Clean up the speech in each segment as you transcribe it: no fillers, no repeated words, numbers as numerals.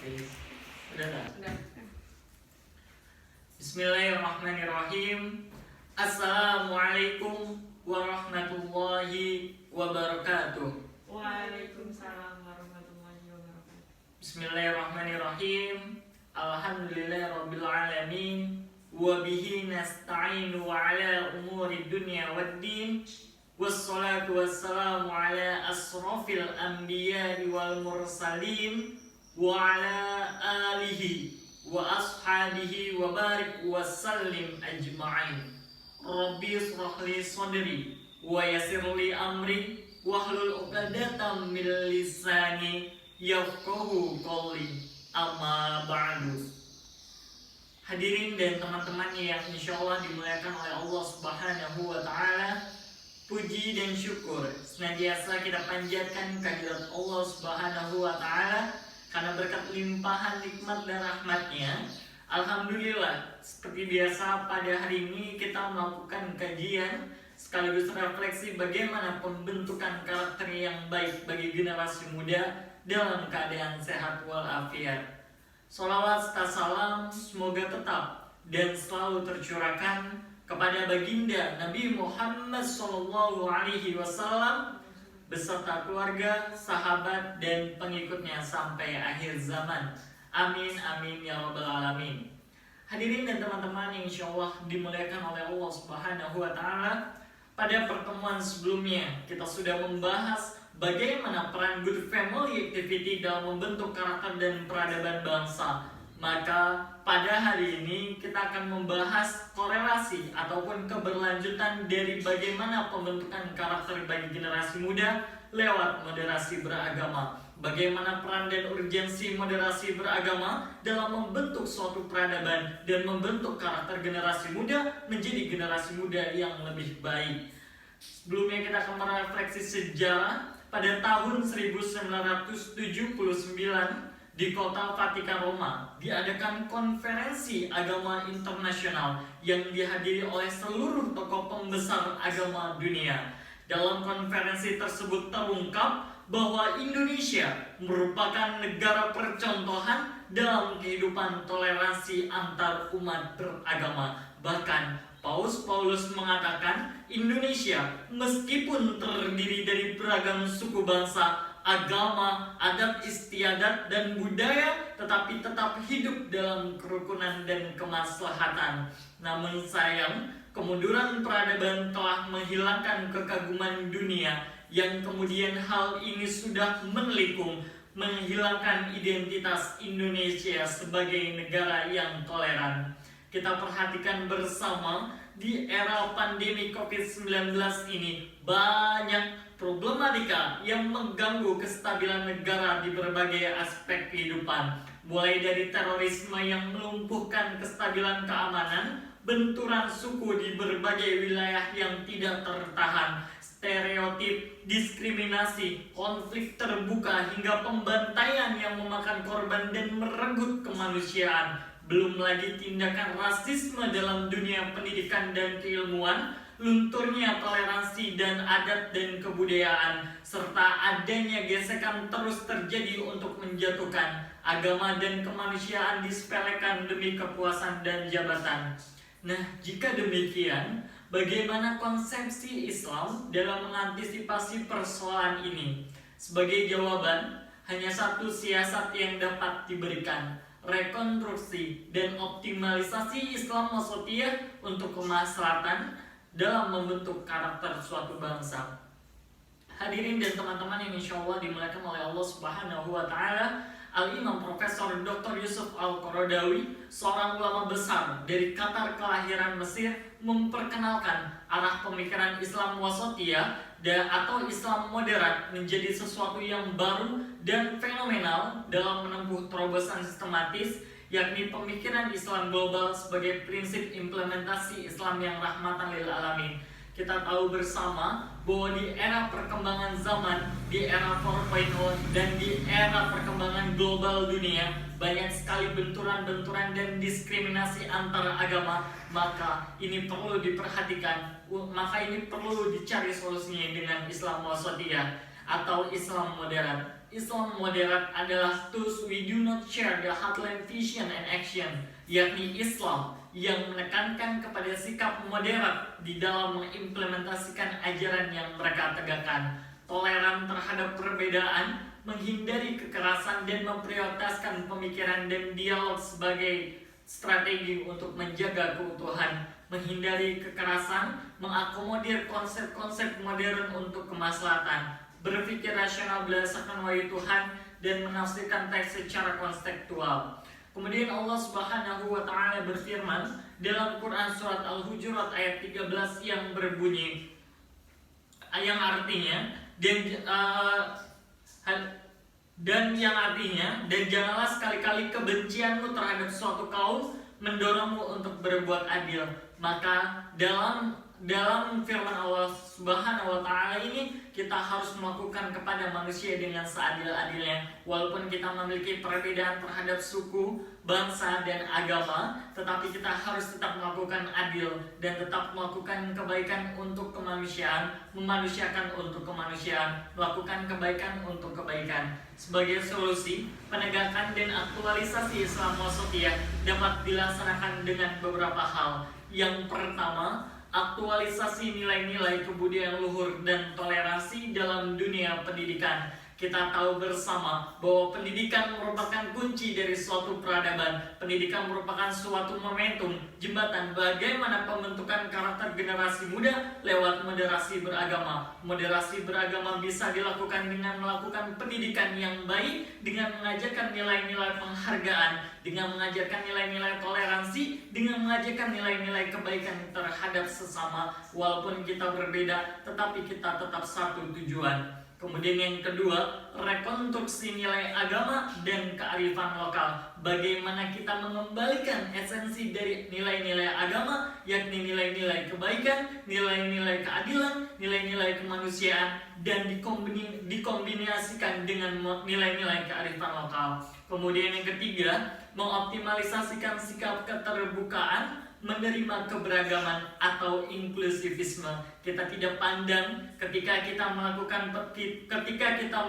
Sudah tak? Bismillahirrahmanirrahim. Assalamualaikum warahmatullahi wabarakatuh. Waalaikumsalam warahmatullahi wabarakatuh. Bismillahirrahmanirrahim. Alhamdulillahirabbil alamin. Wa bihi nasta'inu ala umuri dunya waddin. Wassalatu wassalamu ala asrafil anbiya'i wal mursalin wa ala alihi wa ashabihi wa barik wa sallim ajma'in. Rabbi israh li sadri wa yassir li amri wahlul 'uqdatam min lisani yafqahu qawli. Amma ba'du. Hadirin dan teman-teman yang insyaallah dimuliakan oleh Allah Subhanahu wa taala, puji dan syukur senantiasa kita panjatkan kehadirat Allah Subhanahu wa taala karena berkat limpahan nikmat dan rahmatnya. Alhamdulillah, seperti biasa pada hari ini kita melakukan kajian sekaligus refleksi bagaimana pembentukan karakter yang baik bagi generasi muda dalam keadaan sehat walafiat. Sholawat serta salam semoga tetap dan selalu tercurahkan kepada baginda Nabi Muhammad SAW beserta keluarga, sahabat, dan pengikutnya sampai akhir zaman. Amin, amin, ya rabbal alamin. Hadirin dan teman-teman yang insyaallah dimuliakan oleh Allah Subhanahu wa taala, pada pertemuan sebelumnya kita sudah membahas bagaimana peran good family activity dalam membentuk karakter dan peradaban bangsa. Maka pada hari ini kita akan membahas korelasi ataupun keberlanjutan dari bagaimana pembentukan karakter bagi generasi muda lewat moderasi beragama. Bagaimana peran dan urgensi moderasi beragama dalam membentuk suatu peradaban dan membentuk karakter generasi muda menjadi generasi muda yang lebih baik. Sebelumnya kita akan merefleksi sejarah. Pada tahun 1979 di kota Vatikan Roma diadakan konferensi agama internasional yang dihadiri oleh seluruh tokoh pembesar agama dunia. Dalam konferensi tersebut terungkap bahwa Indonesia merupakan negara percontohan dalam kehidupan toleransi antar umat beragama. Bahkan Paus mengatakan Indonesia meskipun terdiri dari beragam suku bangsa, agama, adat istiadat, dan budaya, tetapi tetap hidup dalam kerukunan dan kemaslahatan. Namun sayang, kemunduran peradaban telah menghilangkan kekaguman dunia, yang kemudian hal ini sudah menelikung, menghilangkan identitas Indonesia sebagai negara yang toleran. Kita perhatikan bersama di era pandemi COVID-19 ini banyak problematika yang mengganggu kestabilan negara di berbagai aspek kehidupan, mulai dari terorisme yang melumpuhkan kestabilan keamanan, benturan suku di berbagai wilayah yang tidak tertahan, stereotip, diskriminasi, konflik terbuka, hingga pembantaian yang memakan korban dan merenggut kemanusiaan. Belum lagi tindakan rasisme dalam dunia pendidikan dan keilmuan, lunturnya toleransi dan adat dan kebudayaan, serta adanya gesekan terus terjadi untuk menjatuhkan agama dan kemanusiaan disepelekan demi kepuasan dan jabatan. Nah, jika demikian, bagaimana konsepsi Islam dalam mengantisipasi persoalan ini? Sebagai jawaban, hanya satu siasat yang dapat diberikan: rekonstruksi dan optimalisasi Islam wasatiyah untuk kemaslahatan dalam membentuk karakter suatu bangsa. Hadirin dan teman-teman yang insyaallah dimuliakan oleh Allah Subhanahu wa taala, Al-Imam Profesor Dr. Yusuf Al-Qaradawi, seorang ulama besar dari Qatar kelahiran Mesir, memperkenalkan arah pemikiran Islam wasatiyah atau Islam moderat menjadi sesuatu yang baru dan fenomenal dalam menempuh terobosan sistematis, yakni pemikiran Islam global sebagai prinsip implementasi Islam yang rahmatan lil alamin. Kita tahu bersama bahwa di era perkembangan zaman, di era 4.0 dan di era perkembangan global dunia, banyak sekali benturan-benturan dan diskriminasi antar agama. Maka ini perlu diperhatikan, maka ini perlu dicari solusinya dengan Islam wasatiyah atau Islam moderat. Islam moderat adalah those we do not share the heartland vision and action, yakni Islam yang menekankan kepada sikap moderat di dalam mengimplementasikan ajaran yang mereka tegakkan, toleran terhadap perbedaan, menghindari kekerasan dan memprioritaskan pemikiran dan dialog sebagai strategi untuk menjaga keutuhan, menghindari kekerasan, mengakomodir konsep-konsep modern untuk kemaslahatan, berpikir rasional berdasarkan wahyu Tuhan, dan menafsirkan teks secara kontekstual. Kemudian Allah Subhanahu wa taala berfirman dalam Quran surat Al-Hujurat ayat 13 yang berbunyi, yang artinya dan janganlah sekali-kali kebencianmu terhadap suatu kaum mendorongmu untuk berbuat adil. Maka dalam firman Allah Subhanahu wa taala ini kita harus melakukan kepada manusia dengan seadil-adilnya, walaupun kita memiliki perbedaan terhadap suku, bangsa, dan agama, tetapi kita harus tetap melakukan adil dan tetap melakukan kebaikan untuk kemanusiaan, memanusiakan untuk kemanusiaan, melakukan kebaikan untuk kebaikan. Sebagai solusi, penegakan dan aktualisasi Islam wasatiyah dapat dilaksanakan dengan beberapa hal. Yang pertama, aktualisasi nilai-nilai kebudayaan luhur dan toleransi dalam dunia pendidikan. Kita tahu bersama bahwa pendidikan merupakan kunci dari suatu peradaban. Pendidikan merupakan suatu momentum, jembatan bagaimana pembentukan karakter generasi muda lewat moderasi beragama. Moderasi beragama bisa dilakukan dengan melakukan pendidikan yang baik, dengan mengajarkan nilai-nilai penghargaan, dengan mengajarkan nilai-nilai toleransi, dengan mengajarkan nilai-nilai kebaikan terhadap sesama. Walaupun kita berbeda, tetapi kita tetap satu tujuan. Kemudian yang kedua, rekonstruksi nilai agama dan kearifan lokal. Bagaimana kita mengembalikan esensi dari nilai-nilai agama, yakni nilai-nilai kebaikan, nilai-nilai keadilan, nilai-nilai kemanusiaan, dan dikombinasikan dengan nilai-nilai kearifan lokal. Kemudian yang ketiga, mengoptimalisasikan sikap keterbukaan, menerima keberagaman atau inklusivisme. Kita tidak pandang ketika kita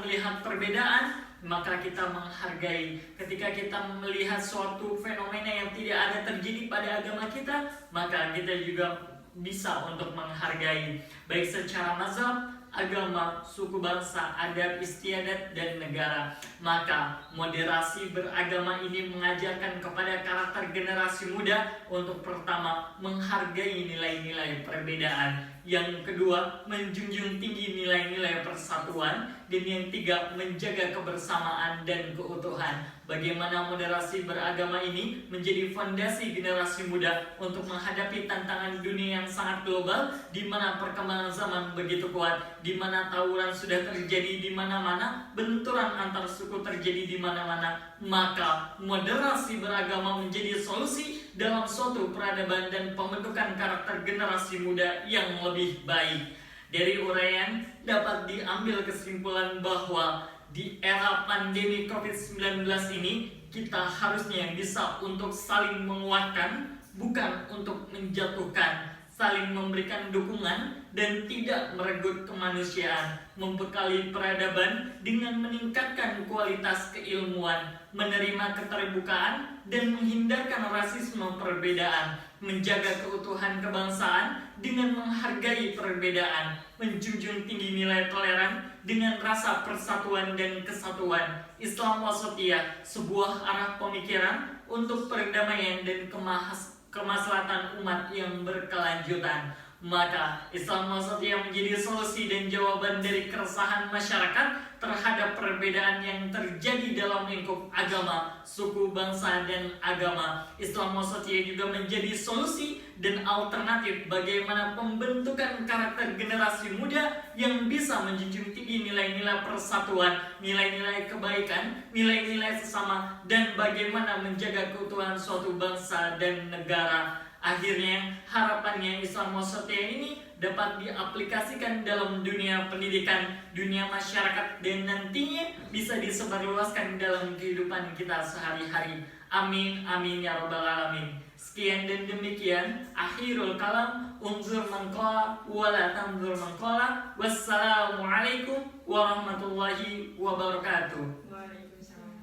melihat perbedaan, maka kita menghargai. Ketika kita melihat suatu fenomena yang tidak ada terjadi pada agama kita, maka kita juga bisa untuk menghargai, baik secara mazhab, agama, suku bangsa, adat istiadat, dan negara. Maka moderasi beragama ini mengajarkan kepada karakter generasi muda untuk pertama menghargai nilai-nilai perbedaan, yang kedua menjunjung tinggi nilai-nilai persatuan, dan yang tiga menjaga kebersamaan dan keutuhan. Bagaimana moderasi beragama ini menjadi fondasi generasi muda untuk menghadapi tantangan dunia yang sangat global, di mana perkembangan zaman begitu kuat, di mana tawuran sudah terjadi di mana-mana, benturan antar suku terjadi di mana-mana. Maka moderasi beragama menjadi solusi dalam suatu peradaban dan pembentukan karakter generasi muda yang lebih baik. Dari uraian dapat diambil kesimpulan bahwa di era pandemi COVID-19 ini, kita harusnya bisa untuk saling menguatkan, bukan untuk menjatuhkan, saling memberikan dukungan, dan tidak merenggut kemanusiaan, membekali peradaban dengan meningkatkan kualitas keilmuan, menerima keterbukaan, dan menghindarkan rasisme perbedaan, menjaga keutuhan kebangsaan dengan menghargai perbedaan, menjunjung tinggi nilai toleran dengan rasa persatuan dan kesatuan. Islam wasatiyah, sebuah arah pemikiran untuk perdamaian dan kemaslahatan umat yang berkelanjutan. Maka Islam wasatiyah menjadi solusi dan jawaban dari keresahan masyarakat terhadap perbedaan yang terjadi dalam lingkup agama, suku, bangsa, dan agama. Islam wasatiyah juga menjadi solusi dan alternatif bagaimana pembentukan karakter generasi muda yang bisa menjunjung tinggi nilai-nilai persatuan, nilai-nilai kebaikan, nilai-nilai sesama, dan bagaimana menjaga keutuhan suatu bangsa dan negara. Akhirnya, harapannya Islam wasatiyah ini dapat diaplikasikan dalam dunia pendidikan, dunia masyarakat, dan nantinya bisa disebarluaskan dalam kehidupan kita sehari-hari. Amin, amin ya rabbal alamin. Sekian dan demikian akhirul kalam, unzur man qala wa la tanzur man qala. Wassalamualaikum warahmatullahi wabarakatuh.